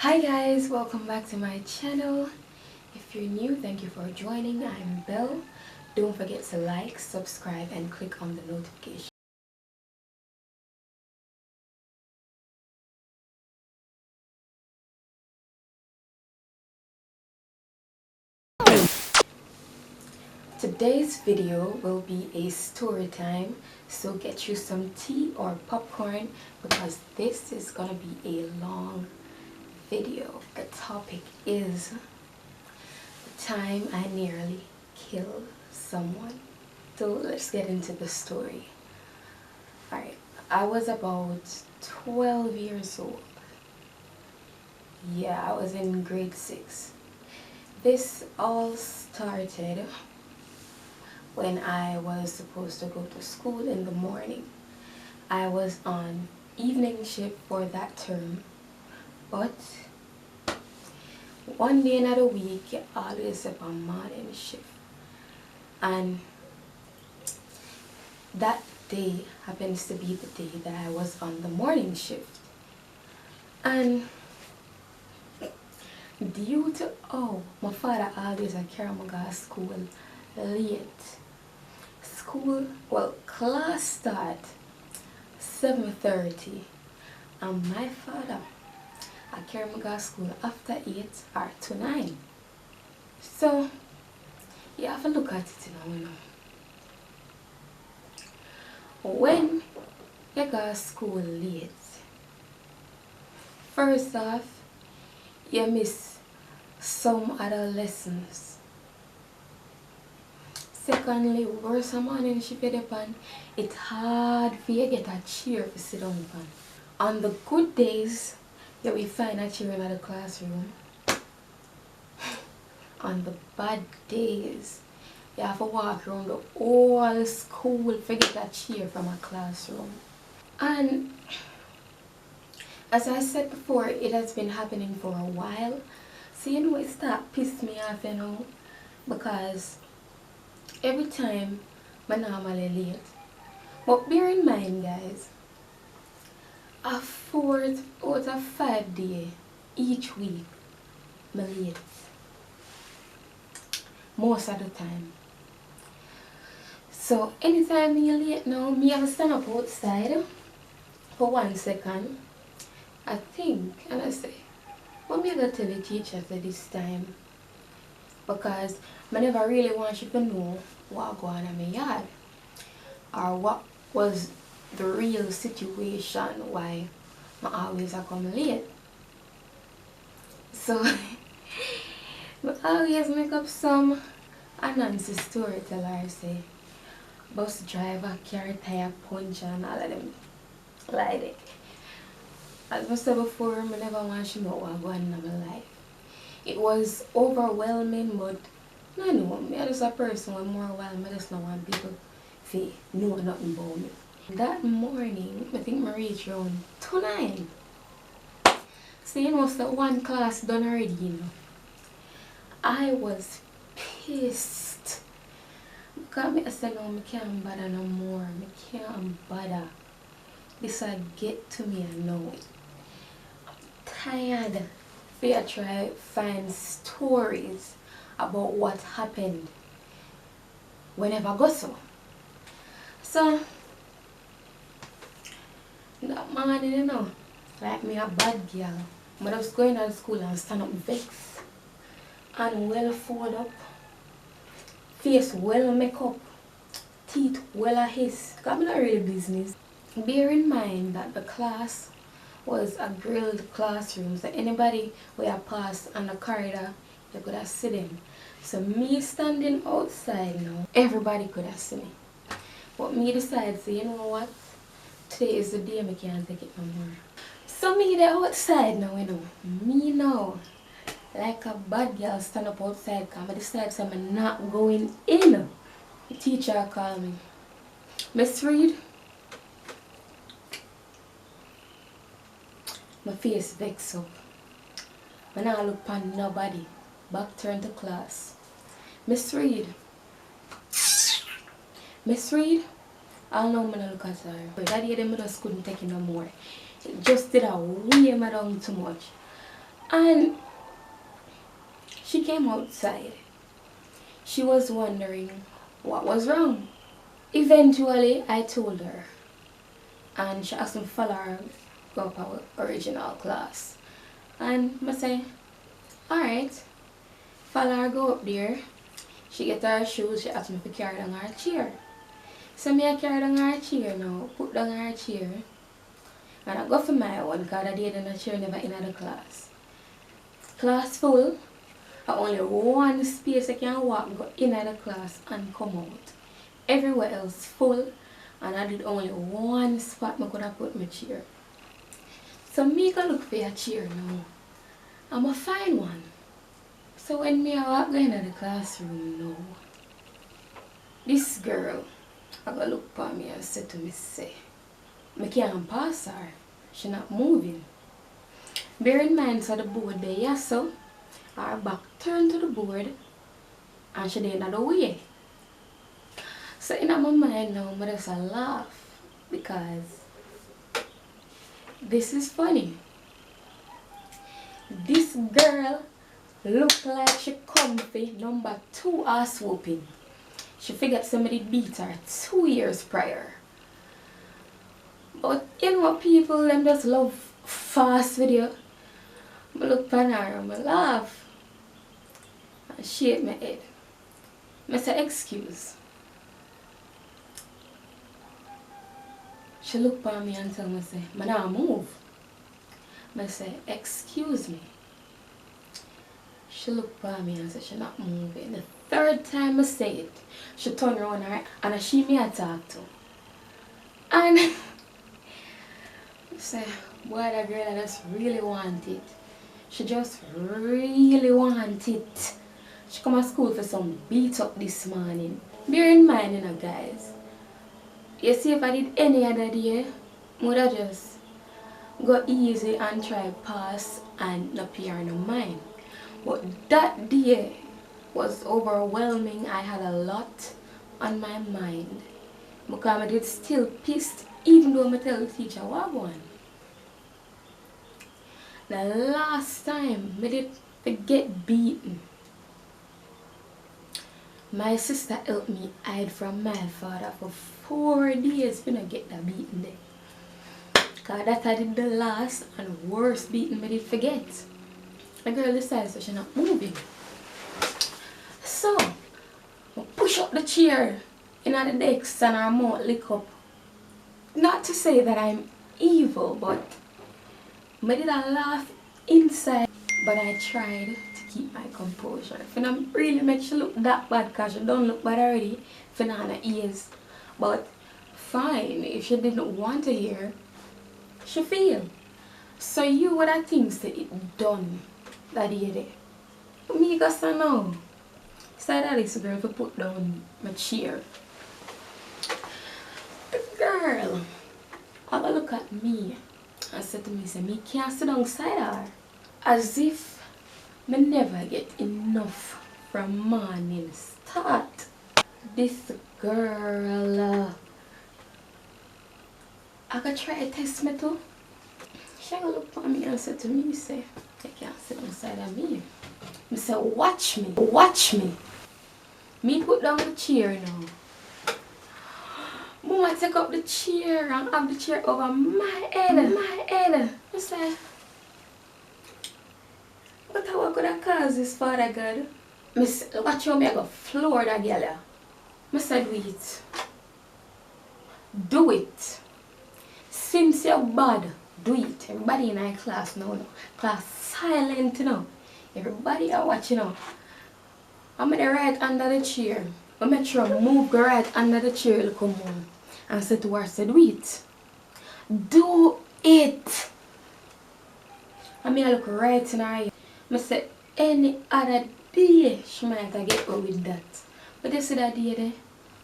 Hi guys, welcome back to my channel. If you're new, thank you for joining. I'm Belle. Don't forget to like, subscribe and click on the notification. Today's video will be a story time, so get you some tea or popcorn because this is gonna be a long video. The topic is the time I nearly killed someone. So let's get into the story. Alright, I was about 12 years old. Yeah, I was in grade 6. This all started when I was supposed to go to school in the morning. I was on evening shift for that term, but one day in the week you always have a morning shift, and that day happens to be the day that I was on the morning shift. And due to my father always carry me to school late. Class start 7:30, and my father I carry me to school after 8 or to 9. So you have to look at it when you go to school late. First off, you miss some other lessons. Secondly, worse morning shift you depend, it's hard for you to get a chair to sit down upon. On the good days, you will find a chair in the classroom. On the bad days, you have to walk around the whole school to get a chair from a classroom. And as I said before, it has been happening for a while. So it start piss me off, because every time I'm normally late. But bear in mind, guys, a 4 out of 5 days each week I'm late. Most of the time. So anytime you're late now, me have to stand up outside for 1 second. I think, and I say, what me gonna tell the teacher for this time? Because I never really want you to know what going on in my yard, or what was the real situation why I always come late. So I always make up some Anansi storyteller, say bus driver, carry tire punch and all of them like that. As I said before, I never want to know what going on in my life. It was overwhelming, but I know, I'm just a person with more overwhelmed. I just don't want people to know nothing about me. That morning, I think I reached around 2:09. So so one class done already, I was pissed. Because I said, no, I can't bother no more. I can't bother. This will get to me, I know it. Tired. I try find stories about what happened whenever I go so. So that morning, like me a bad girl, I was going to school and stand up vexed and well fold up, face well make up, teeth well a hiss. Because I'm not really business. Bear in mind that the class was a grilled classroom, so anybody where I pass on the corridor, you could have seen them. So me standing outside now, everybody could have seen me. But me decide, so you know what? Today is the day I can't take it no more. So me there outside now, Me now, like a bad girl stand up outside, because I decide so I'm not going in. The teacher called me. Miss Reed, my face vexed up. When I look upon nobody, back turn to class. Miss Reed. Miss Reed, I don't know when I look at her. But that day them just couldn't take it no more. It just did a way me down too much. And she came outside. She was wondering what was wrong. Eventually, I told her, and she asked me to follow her go up our original class. And I say, alright, follow her go up there. She get her shoes, she asked me to carry down her chair. So I carry down her chair now, put down her chair. And I go for my one because I did in the chair never in the class. Class full. I only one space I can walk, go in the class and come out. Everywhere else full, and I did only one spot I could have put my chair. So me go look for a chair now. I'ma find one. So when me I walk into the classroom now, this girl I go look for me and say to me, say, I can't pass her. She not moving. Bear in mind, so the board there, yeah, so her back turned to the board and she did another way. So in my mind now, I just laugh because this is funny. This girl look like she comfy number 2 ass whooping. She figured somebody beat her 2 years prior. But you know what, people them just love fast video. I look at her and I laugh and shake my head. I say, excuse. She look at me and tell me, say, I not move. I say, excuse me. She look at me and say, she not moving. The 3rd time I say it, she turn around her and she me I talk to. And I say, boy, that girl I just really want it. She just really want it. She come to school for some beat up this morning. Bear in mind, you know, guys. You see, if I did any other day, I would have just go easy and try pass and not pay her no mind. But that day was overwhelming. I had a lot on my mind. Because I did still pissed, even though I tell the teacher what one. The last time I did get beaten, my sister helped me hide from my father for 4 days when I get that beating there. Because that I did the last and worst beating I did forget. The girl decides that she's not moving. So, I push up the chair in the desk and her mouth lick up. Not to say that I'm evil, but I did a laugh inside. But I tried to keep my composure. If I don't really make she look that bad, because she don't look bad already, if I her ears. But fine, if she didn't want to hear, she feel. So you would have things that it done that day. Me go say no. So that is the girl to put down my chair. The girl, have a look at me and said to me, say, me can't sit down side her. As if me never get enough from morning start. This girl, I could try to test me too. She gonna look at me and say to me, say, you can't sit down side of me. I say, watch me, watch me. Me put down the chair now. Mama take up the chair and have the chair over my head. I say, what could have caused this, Father God? I say, watch how I go floor that girl. I say, do it. Do it. Since you're bad, do it. Everybody in our class now. Class silent now. Everybody are watching now. I'm at the right under the chair. I make sure I move the right under the chair to come on. And say to her, say, do it. Do it. I mean, I look right in her eye. I say, any other day, she might have get away with that. But you see that day there,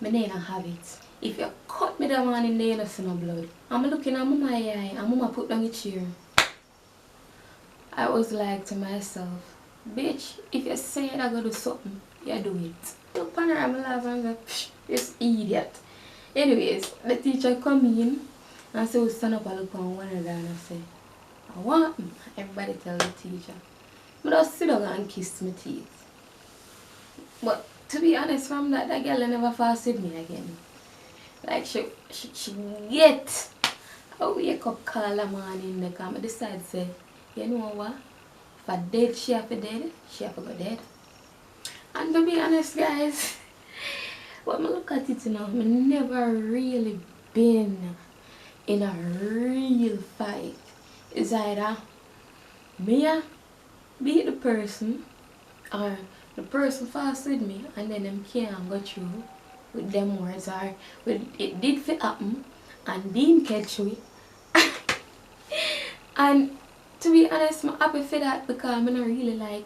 I don't have it. If you cut me that morning, you don't see no blood. I'm looking at Mama's eye, and Mama put down the chair. I was like to myself, bitch, if you say you're going to do something, you do it. Look at her, I'm laughing and go, psh, this idiot. Anyways, the teacher come in and say, we stand up and look on one another and I say, I want him. Everybody tell the teacher. I just sit down and kiss my teeth. But to be honest, from that girl never fast with me again. Like she get I wake up call a morning because I decide say, you know what? If I dead, she have to dead, she have to go dead. And to be honest guys, when I look at it now, I never really been in a real fight. It's either me beat the person or the person fast with me and then them can't go through with them words, or it did fit happen and didn't catch me. And to be honest, I'm happy for that because I don't really like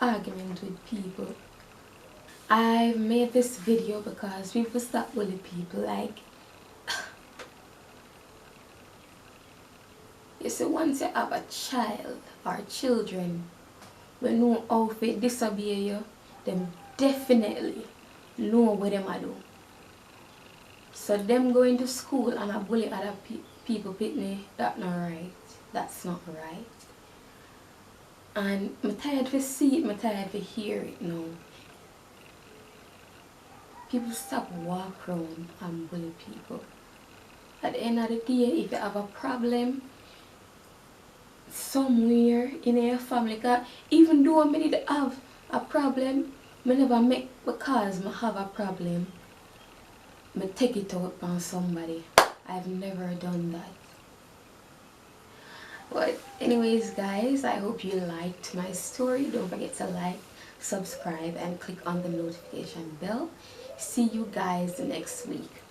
argument with people. I made this video because people stop bullying people. Like, you see, once you have a child or children when know how to disobey you, them definitely know what them do. So them going to school and a bully other people pitney, that's not right. That's not right. And I'm tired to see it, I'm tired to hear it now. People stop walk around and bully people. At the end of the day, if you have a problem somewhere in your family, because even though I did have a problem, I never make because I have a problem, I take it out on somebody. I've never done that. But anyways guys, I hope you liked my story. Don't forget to like, subscribe and click on the notification bell. See you guys next week.